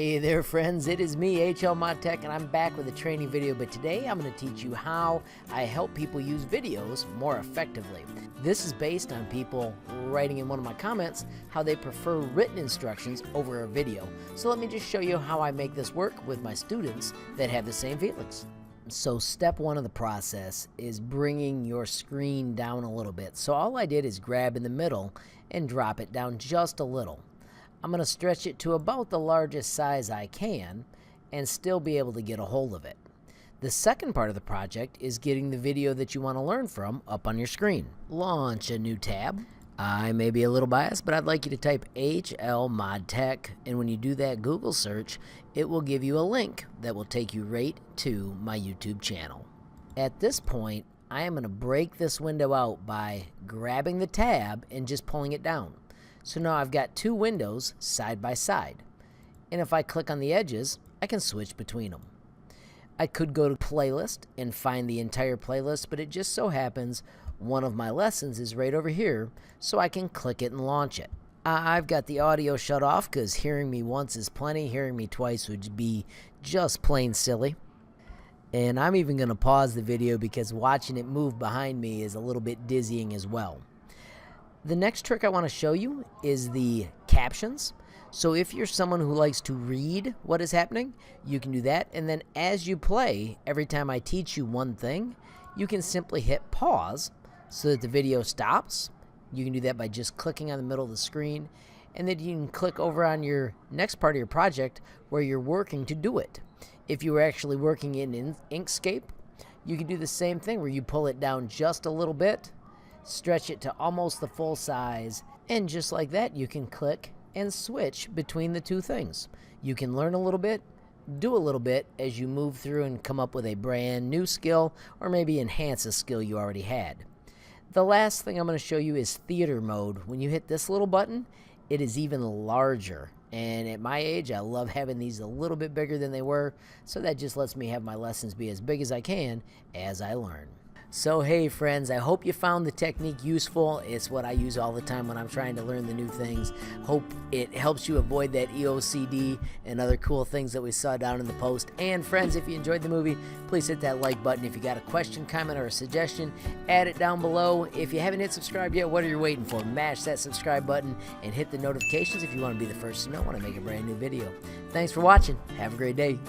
Hey there friends, it is me, HL Mod Tech, and I'm back with a training video, but today I'm going to teach you how I help people use videos more effectively. This is based on people writing in one of my comments how they prefer written instructions over a video. So let me just show you how I make this work with my students that have the same feelings. So step one of the process is bringing your screen down a little bit. So all I did is grab in the middle and drop it down just a little. I'm going to stretch it to about the largest size I can and still be able to get a hold of it. The second part of the project is getting the video that you want to learn from up on your screen. Launch a new tab. I may be a little biased, but I'd like you to type HL Mod Tech, and when you do that Google search, it will give you a link that will take you right to my YouTube channel. At this point, I am going to break this window out by grabbing the tab and just pulling it down. So now I've got two windows side by side, and if I click on the edges, I can switch between them. I could go to playlist and find the entire playlist, but it just so happens one of my lessons is right over here, so I can click it and launch it. I've got the audio shut off because hearing me once is plenty, hearing me twice would be just plain silly. And I'm even going to pause the video because watching it move behind me is a little bit dizzying as well. The next trick I want to show you is the captions. So if you're someone who likes to read what is happening, you can do that. And then as you play, every time I teach you one thing, you can simply hit pause so that the video stops. You can do that by just clicking on the middle of the screen. And then you can click over on your next part of your project where you're working to do it. If you were actually working in Inkscape, you can do the same thing where you pull it down just a little bit, stretch it to almost the full size, and just like that you can click and switch between the two things. You can learn a little bit, do a little bit as you move through and come up with a brand new skill or maybe enhance a skill you already had. The last thing I'm going to show you is theater mode. When you hit this little button, it is even larger, and at my age I love having these a little bit bigger than they were, so that just lets me have my lessons be as big as I can as I learn. So hey friends, I hope you found the technique useful. It's what I use all the time when I'm trying to learn the new things. Hope it helps you avoid that EOCD and other cool things that we saw down in the post. And friends, if you enjoyed the movie, please hit that like button. If you got a question, comment, or a suggestion, add it down below. If you haven't hit subscribe yet, what are you waiting for? Mash that subscribe button and hit the notifications if you want to be the first to know when I make a brand new video. Thanks for watching. Have a great day.